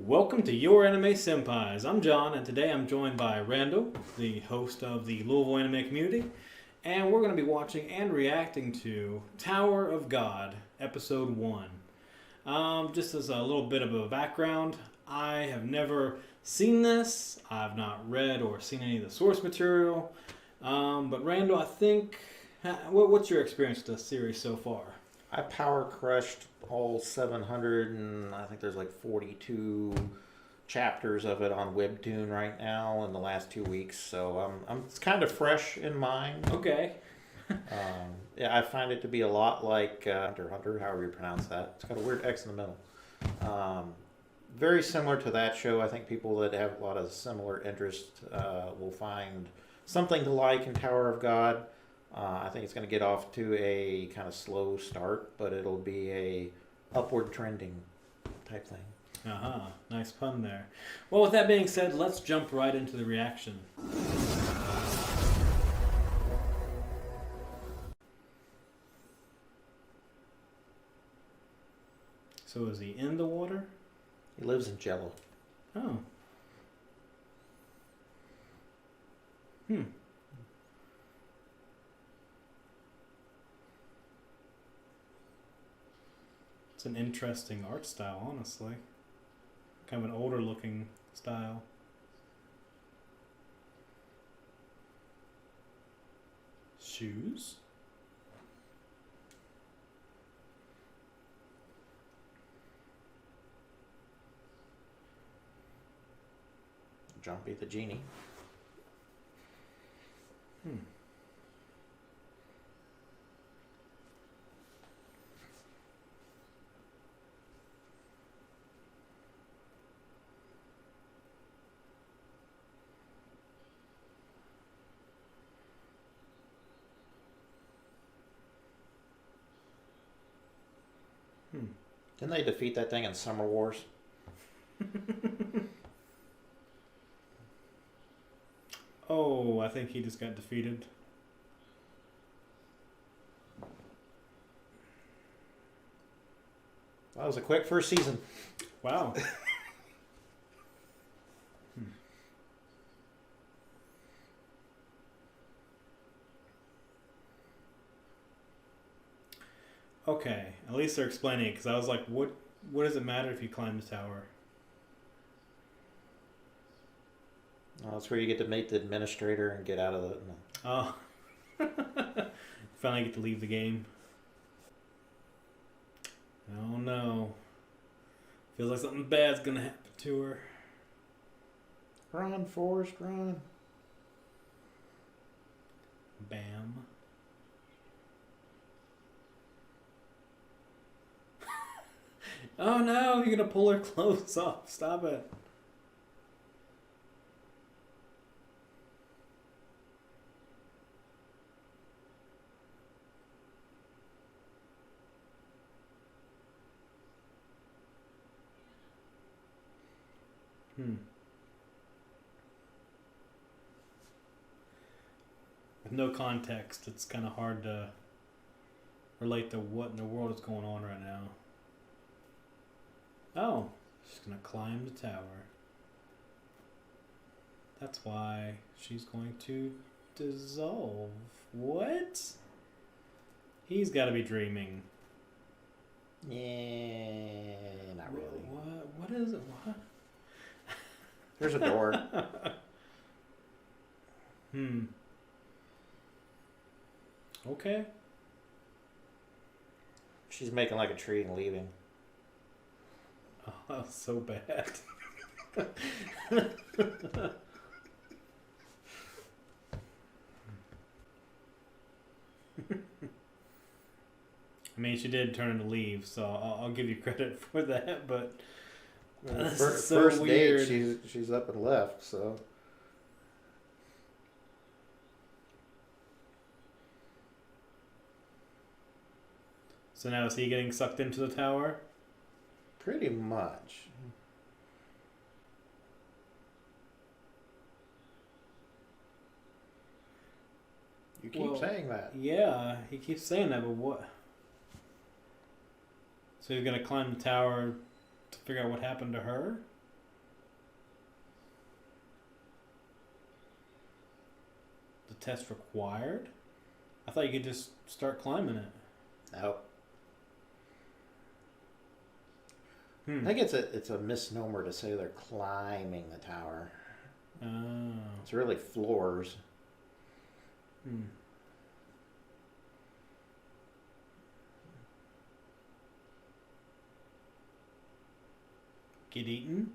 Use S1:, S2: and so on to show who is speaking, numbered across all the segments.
S1: Welcome to Your Anime Senpais. I'm John, and today I'm joined by Randall, the host of the Louisville anime community, and we're going to be watching and reacting to Tower of God, Episode 1. Just as a little bit of a background, I have never seen this. I've not read or seen any of the source material. But Randall, I think, what's your experience with this series so far?
S2: I power crushed all 700 and I think there's like 42 chapters of it on Webtoon right now in the last 2 weeks. So it's kind of fresh in mind.
S1: Okay.
S2: Yeah, I find it to be a lot like Hunter, however you pronounce that. It's got a weird X in the middle. Very similar to that show. I think people that have a lot of similar interests will find something to like in Tower of God. I think it's going to get off to a kind of slow start, but it'll be a upward trending type thing.
S1: Nice pun there. Well, with that being said, let's jump right into the reaction. So is he in the water?
S2: He lives in Jello.
S1: Oh. It's an interesting art style, honestly. Kind of an older looking style. Shoes?
S2: Jumpy the genie. Didn't they defeat that thing in Summer Wars?
S1: Oh, I think he just got defeated.
S2: That was a quick first season.
S1: Wow. Okay, at least they're explaining it, because I was like, what does it matter if you climb the tower?
S2: That's where you get to meet the administrator and get out of the...
S1: Oh. Finally get to leave the game. Oh no. Feels like something bad's gonna happen to her.
S2: Run, Forrest, run.
S1: Bam. Oh no, you're gonna pull her clothes off. Stop it. With no context, it's kind of hard to relate to what in the world is going on right now. Oh, she's gonna climb the tower. That's why she's going to dissolve. What? He's got to be dreaming.
S2: Yeah, not really.
S1: What is it? What?
S2: There's a door.
S1: Okay.
S2: She's making like a tree and leaving.
S1: Oh, that was so bad. I mean, she did turn to leave, so I'll give you credit for that, but that's so
S2: first
S1: weird.
S2: date, she's up and left, so...
S1: So now is he getting sucked into the tower?
S2: Pretty much. You keep saying that.
S1: Yeah, he keeps saying that, but what? So he's gonna climb the tower to figure out what happened to her? test required? I thought you could just start climbing it.
S2: Nope.
S1: Hmm.
S2: I think it's a misnomer to say they're climbing the tower.
S1: Oh.
S2: It's really floors.
S1: Hmm. Get eaten?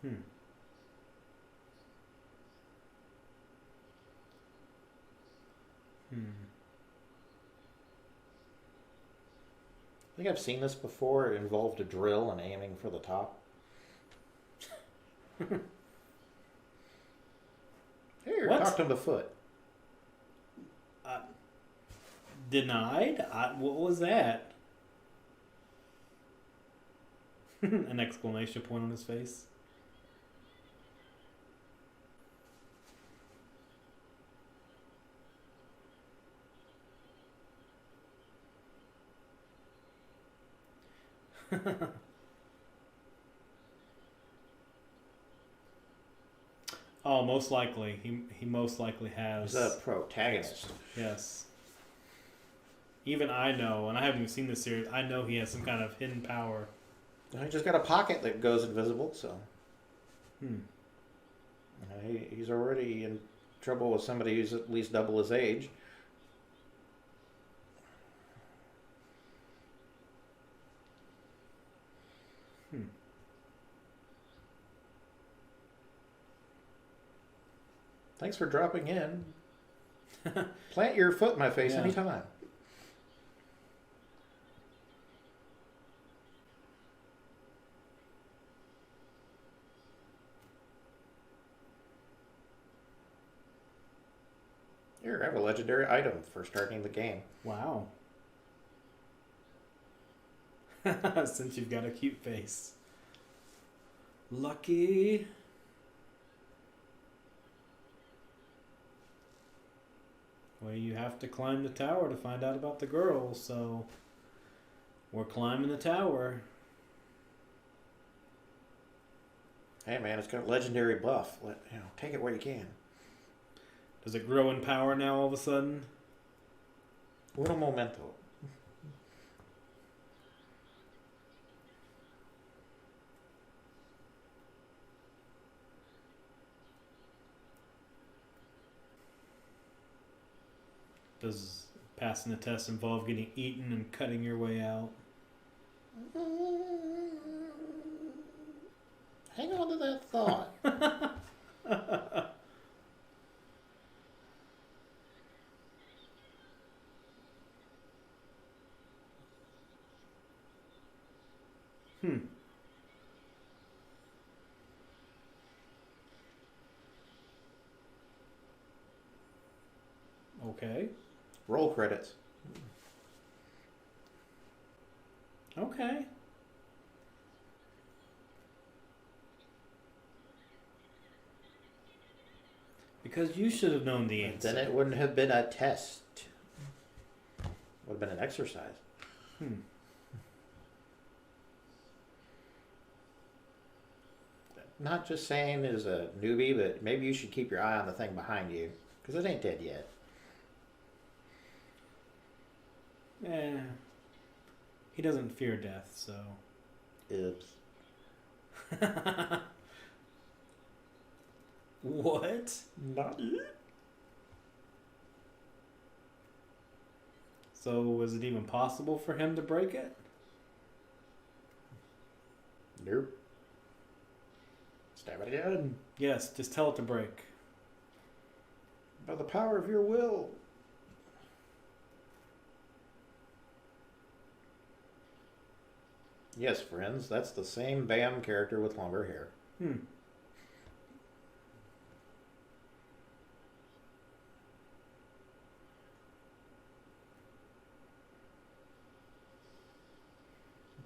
S1: Hmm. Hmm.
S2: I think I've seen this before. It involved a drill and aiming for the top. Here,
S1: What?
S2: talk to the foot.
S1: Denied? What was that? An exclamation point on his face. Oh, most likely. He most likely has.
S2: He's a protagonist.
S1: Yes. Even I know, and I haven't even seen this series, I know he has some kind of hidden power.
S2: He just got a pocket that goes invisible, so
S1: Hmm.
S2: he's already in trouble with somebody who's at least double his age.
S1: Hmm.
S2: Thanks for dropping in. Plant your foot in my face
S1: Yeah.
S2: anytime. Here, I have a legendary item for starting the game.
S1: Wow. Since you've got a cute face. Lucky. Well, you have to climb the tower to find out about the girl, so we're climbing the tower.
S2: Hey man, it's got a legendary buff. Take it where you can.
S1: Does it grow in power now all of a sudden?
S2: Uno momento.
S1: Does passing the test involve getting eaten and cutting your way out?
S2: Hang on to that thought.
S1: Hmm. Okay.
S2: Roll credits.
S1: Okay. Because you should have known the answer.
S2: Then it wouldn't have been a test. Would have been an exercise.
S1: Hmm.
S2: Not just saying as a newbie, but maybe you should keep your eye on the thing behind you. Because it ain't dead yet.
S1: Eh. He doesn't fear death, so.
S2: Oops.
S1: What?
S2: Not yet.
S1: So was it even possible for him to break it?
S2: Nope. Stab it again.
S1: Yes, just tell it to break.
S2: By the power of your will. Yes, friends, that's the same Bam character with longer hair.
S1: Hmm.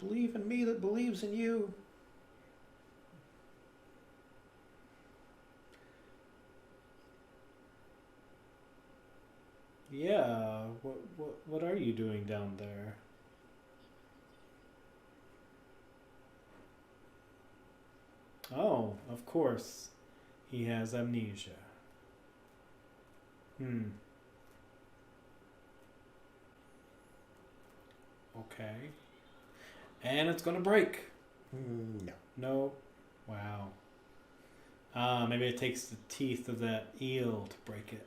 S2: Believe in me that believes in you.
S1: Yeah, what are you doing down there? Oh, of course. He has amnesia. Okay. And it's gonna break.
S2: No.
S1: No. Wow. Maybe it takes the teeth of that eel to break it.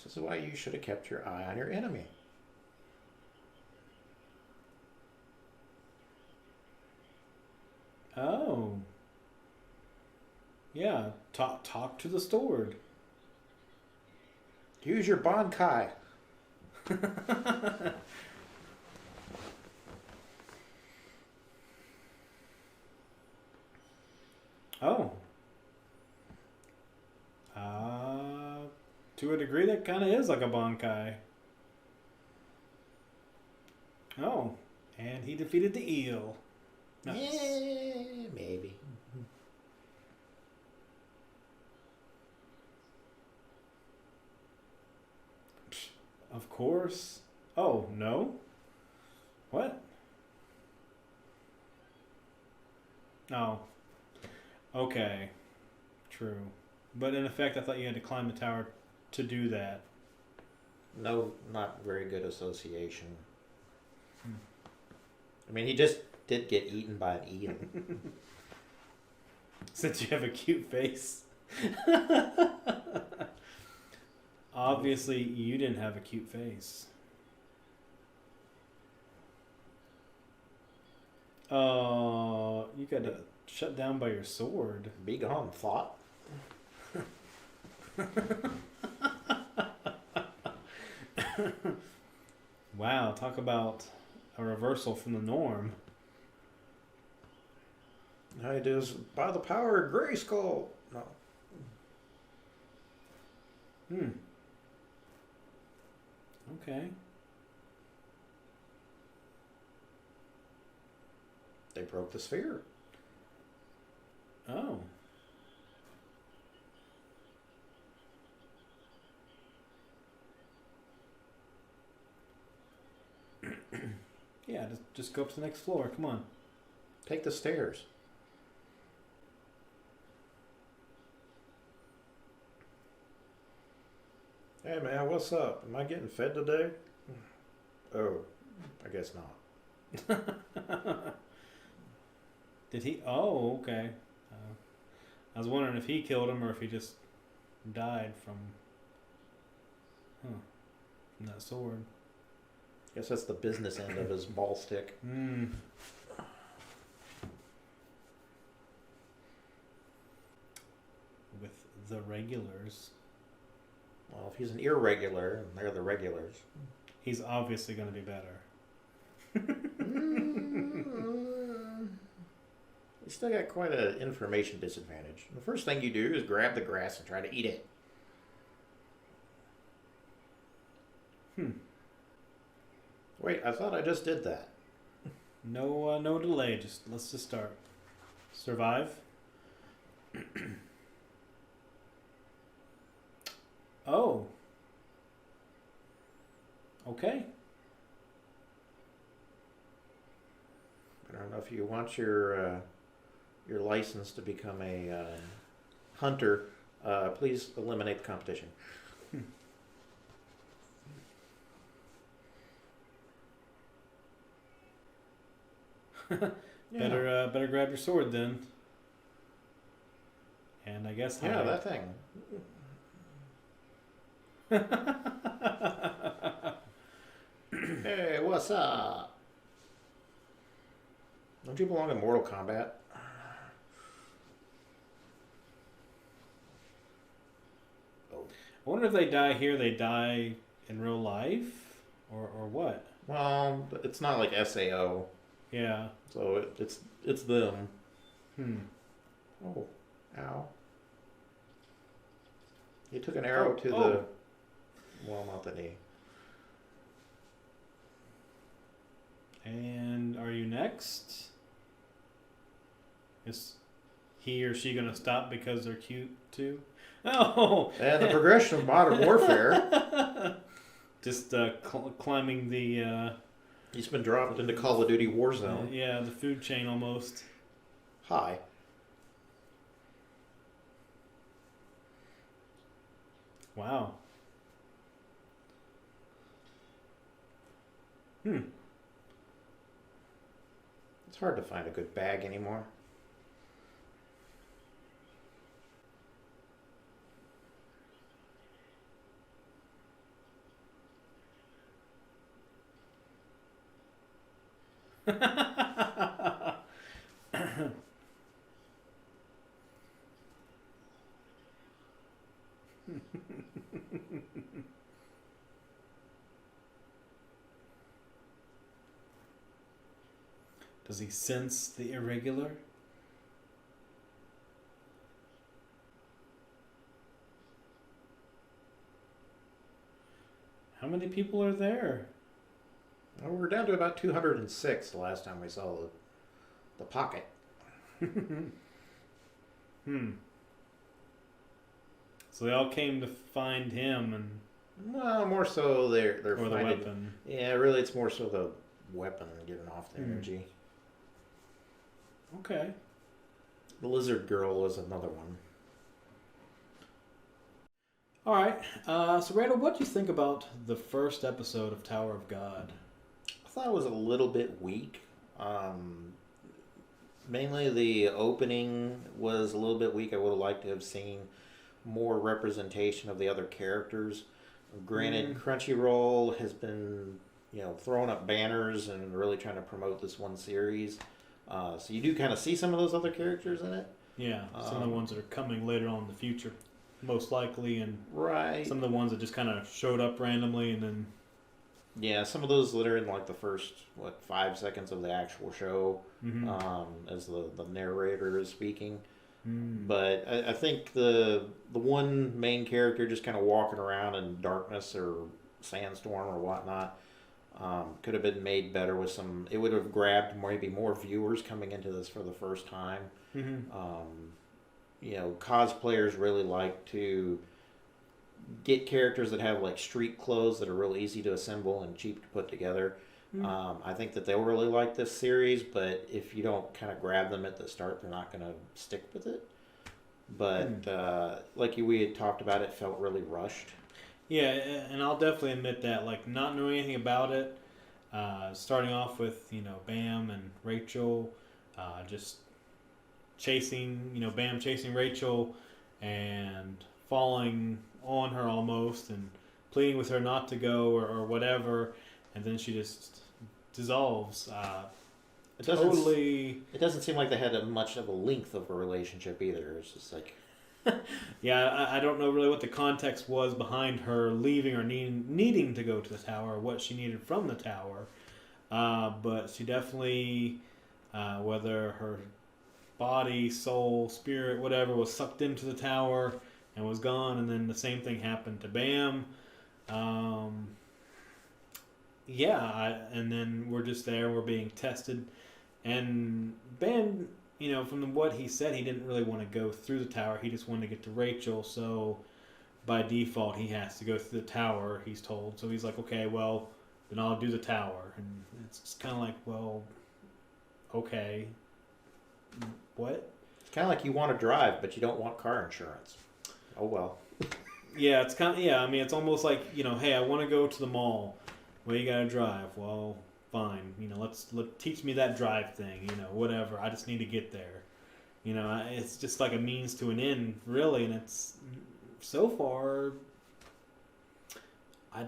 S2: This is why you should have kept your eye on your enemy.
S1: Oh. Yeah. Talk to the sword.
S2: Use your Bankai.
S1: Oh. To a degree, that kind of is like a Bankai. Oh. And he defeated the eel. Nice.
S2: Yeah, maybe.
S1: Of course. Oh, no? What? Oh. Okay. True. But in effect, I thought you had to climb the tower to do that.
S2: No, not very good association. I mean, he just did get eaten by an eel.
S1: Since you have a cute face. Obviously, you didn't have a cute face. Oh, you got shut down by your sword.
S2: Be gone, thought.
S1: Wow, talk about a reversal from the norm.
S2: It is by the power of Grayskull. No.
S1: Okay.
S2: They broke the sphere.
S1: Oh. Yeah, just go up to the next floor. Come on.
S2: Take the stairs. Hey man, what's up? Am I getting fed today? Oh, I guess not.
S1: Did he? Oh, okay. I was wondering if he killed him or if he just died from that sword.
S2: Guess that's the business end of his ball stick.
S1: With the regulars.
S2: Well, if he's an irregular, and they're the regulars.
S1: He's obviously going to be better.
S2: You still got quite an information disadvantage. The first thing you do is grab the grass and try to eat it. Wait, I thought I just did that.
S1: No delay. Let's just start. Survive. Oh. Okay.
S2: I don't know if you want your license to become a hunter. Please eliminate the competition.
S1: Yeah. Better grab your sword then. And I guess
S2: yeah, that thing. Hey, what's up? Don't you belong in Mortal Kombat?
S1: I wonder if they die here, they die in real life? Or what?
S2: Well, it's not like SAO.
S1: Yeah.
S2: So it's them. Oh, ow. He took an arrow to the... Well, not the knee.
S1: And are you next? Is he or she going to stop because they're cute too? Oh!
S2: And the progression of modern warfare.
S1: just climbing the
S2: He's been dropped into Call of Duty Warzone.
S1: yeah, the food chain almost.
S2: Hi.
S1: Wow.
S2: It's hard to find a good bag anymore.
S1: Does he sense the irregular? How many people are there?
S2: Well, we're down to about 206 the last time we saw the pocket.
S1: So they all came to find him and
S2: Well, more so they're
S1: or the
S2: finding.
S1: weapon.
S2: Yeah, really, it's more so the weapon giving off the energy.
S1: Okay.
S2: The lizard girl was another one.
S1: All right. So Randall, what do you think about the first episode of Tower of God?
S2: I thought it was a little bit weak. Mainly the opening was a little bit weak. I would have liked to have seen more representation of the other characters. Granted, Crunchyroll has been, throwing up banners and really trying to promote this one series. So you do kind of see some of those other characters in it.
S1: Yeah, some of the ones that are coming later on in the future, most likely, and
S2: Right.
S1: some of the ones that just kind of showed up randomly and then.
S2: Yeah, some of those that are in like the first 5 seconds of the actual show, as the narrator is speaking. But I think the one main character just kind of walking around in darkness or sandstorm or whatnot could have been made better with some. It would have grabbed maybe more viewers coming into this for the first time. Cosplayers really like to get characters that have like street clothes that are real easy to assemble and cheap to put together. I think that they'll really like this series, but if you don't kind of grab them at the start, they're not going to stick with it. But we had talked about, it felt really rushed.
S1: Yeah, and I'll definitely admit that, like, not knowing anything about it, starting off with, Bam and Rachel, just chasing, Bam chasing Rachel and falling on her almost and pleading with her not to go or whatever, and then she just dissolves.
S2: It doesn't seem like they had much of a length of a relationship either. It's just like...
S1: Yeah, I don't know really what the context was behind her leaving or needing to go to the tower, or what she needed from the tower. But she definitely, whether her body, soul, spirit, whatever, was sucked into the tower and was gone, and then the same thing happened to Bam. And then we're just there, we're being tested. And Bam, from what he said, he didn't really want to go through the tower. He just wanted to get to Rachel, so by default, he has to go through the tower, he's told. So he's like, okay, well, then I'll do the tower. And it's just kind of like, well, okay. What?
S2: It's kind of like you want to drive, but you don't want car insurance. Oh, well.
S1: Yeah, it's kind of, it's almost like, hey, I want to go to the mall. Well, you got to drive. Well, fine. Let's teach me that drive thing, whatever. I just need to get there. It's just like a means to an end, really. And it's, so far, I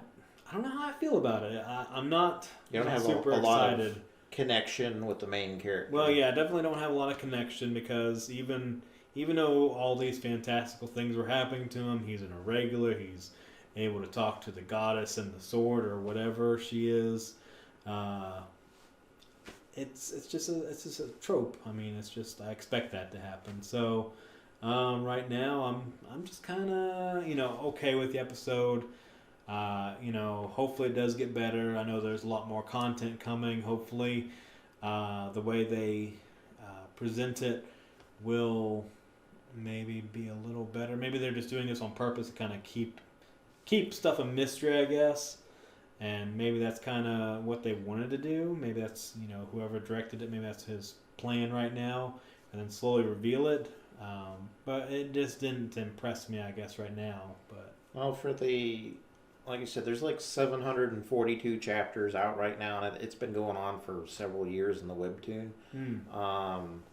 S1: don't know how I feel about it. I'm not super
S2: a lot
S1: excited.
S2: Of connection with the main character.
S1: Well, yeah, I definitely don't have a lot of connection because even though all these fantastical things were happening to him, he's an irregular. He's able to talk to the goddess and the sword or whatever she is. It's just a trope. I mean, it's just I expect that to happen. So right now I'm just kind of okay with the episode. Hopefully it does get better. I know there's a lot more content coming. Hopefully the way they present it will maybe be a little better. Maybe they're just doing this on purpose to kind of keep stuff a mystery, I guess. and maybe that's kind of what they wanted to do. Maybe that's, you know, whoever directed it, maybe that's his plan right now, and then slowly reveal it. But it just didn't impress me, I guess, right now. But
S2: Well, like you said, there's like 742 chapters out right now, and it's been going on for several years in the webtoon. Um,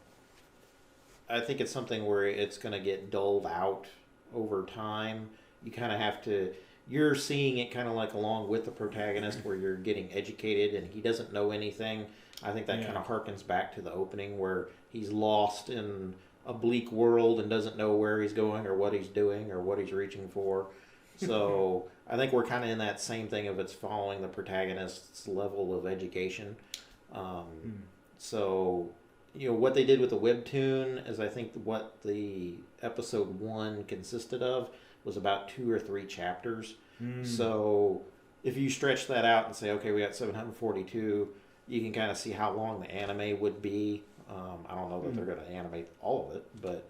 S2: I think it's something where it's going to get dulled out over time. You kind of have to. You're seeing it kind of like along with the protagonist, where you're getting educated, and he doesn't know anything. I think that kind of harkens back to the opening, where he's lost in a bleak world and doesn't know where he's going or what he's doing or what he's reaching for. So I think we're kind of in that same thing of it's following the protagonist's level of education. So, you know, what they did with the webtoon is I think what the episode 1 consisted of was about 2 or 3 chapters. So if you stretch that out and say, okay, we got 742, you can kind of see how long the anime would be. I don't know that they're going to animate all of it, but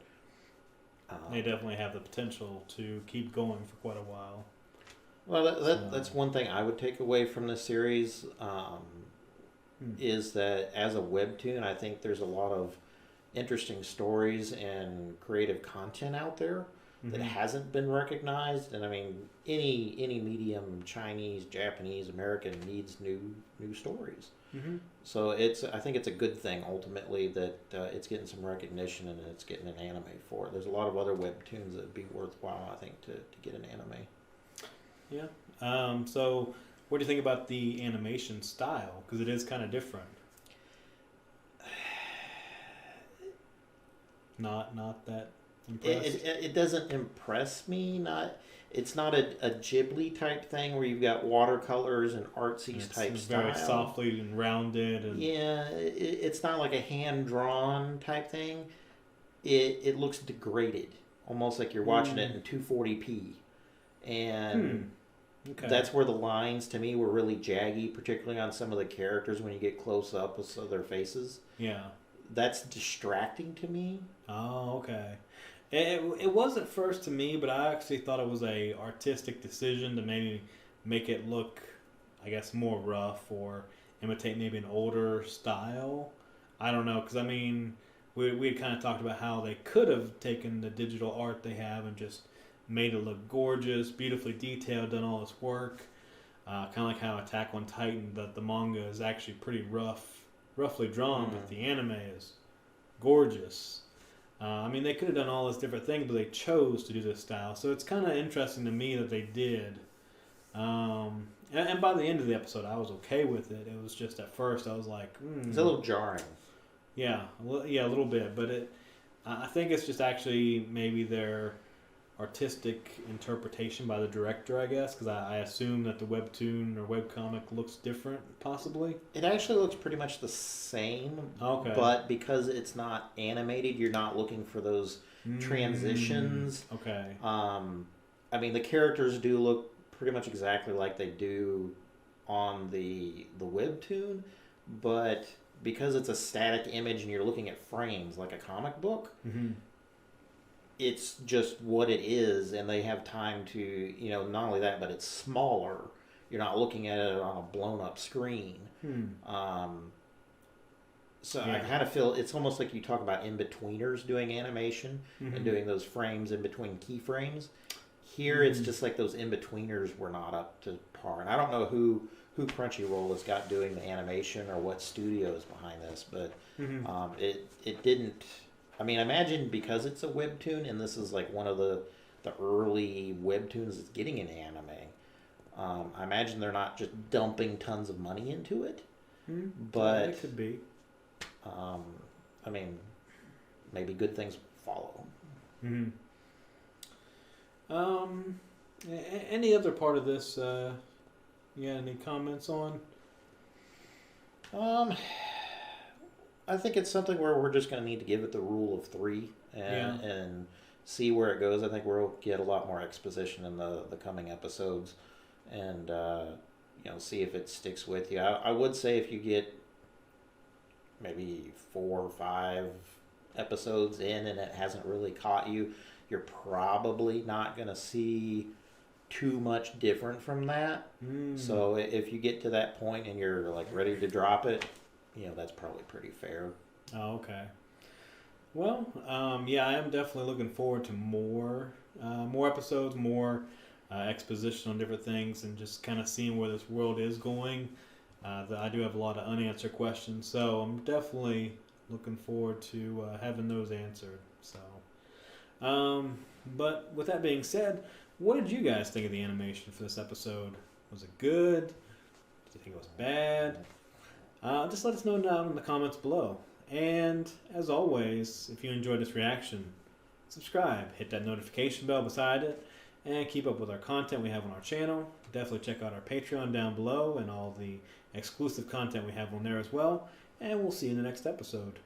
S1: they definitely have the potential to keep going for quite a while.
S2: Well, that's one thing I would take away from this series, is that as a webtoon, I think there's a lot of interesting stories and creative content out there that hasn't been recognized. And I mean, any medium, Chinese, Japanese, American, needs new stories. So I think it's a good thing ultimately that it's getting some recognition and it's getting an anime for it. There's a lot of other webtoons that'd be worthwhile, I think, to get an anime.
S1: Yeah. So what do you think about the animation style? Because it is kind of different. Not that impressed.
S2: It doesn't impress me. It's not a Ghibli type thing where you've got watercolors and artsy type
S1: It's
S2: style.
S1: very softly and rounded. And
S2: Yeah, it's not like a hand drawn type thing. It looks degraded, almost like you're watching it in 240p, and
S1: okay.
S2: that's where the lines to me were really jaggy, particularly on some of the characters when you get close up with some of their faces.
S1: Yeah.
S2: That's distracting to me.
S1: Oh, okay. It was at first to me, but I actually thought it was a artistic decision to maybe make it look, I guess, more rough or imitate maybe an older style. I don't know, because I mean, we had kind of talked about how they could have taken the digital art they have and just made it look gorgeous, beautifully detailed, done all this work. Kind of like how Attack on Titan, that the manga is actually pretty roughly drawn, but the anime is gorgeous. I mean, they could have done all this different things, but they chose to do this style. So it's kind of interesting to me that they did. And by the end of the episode, I was okay with it. It was just at first I was like,
S2: It's a little jarring.
S1: Yeah, a little bit. But I think it's just actually maybe their artistic interpretation by the director, I guess, because I assume that the webtoon or webcomic looks different, possibly.
S2: It actually looks pretty much the same.
S1: Okay.
S2: But because it's not animated, you're not looking for those transitions.
S1: Okay.
S2: I mean, the characters do look pretty much exactly like they do on the webtoon, but because it's a static image and you're looking at frames like a comic book, it's just what it is, and they have time to, you know, not only that, but it's smaller. You're not looking at it on a blown up screen. So I kind of feel it's almost like you talk about in-betweeners doing animation and doing those frames in between keyframes. Here it's just like those in-betweeners were not up to par. And I don't know who Crunchyroll has got doing the animation or what studio is behind this, but it didn't... I mean, imagine because it's a webtoon and this is like one of the early webtoons that's getting an anime. I imagine they're not just dumping tons of money into it, but
S1: it could be.
S2: I mean, maybe good things follow.
S1: Any other part of this? You got any comments on?
S2: I think it's something where we're just going to need to give it the rule of 3 and see where it goes. I think we'll get a lot more exposition in the coming episodes, and see if it sticks with you. I would say if you get maybe 4 or 5 episodes in and it hasn't really caught you, you're probably not going to see too much different from that. So if you get to that point and you're like ready to drop it, that's probably pretty fair.
S1: Oh, okay. Well, yeah, I am definitely looking forward to more episodes, more exposition on different things, and just kind of seeing where this world is going. I do have a lot of unanswered questions, so I'm definitely looking forward to having those answered. So, but with that being said, what did you guys think of the animation for this episode? Was it good? Did you think it was bad? Just let us know down in the comments below. And as always, if you enjoyed this reaction, subscribe, hit that notification bell beside it, and keep up with our content we have on our channel. Definitely check out our Patreon down below and all the exclusive content we have on there as well. And we'll see you in the next episode.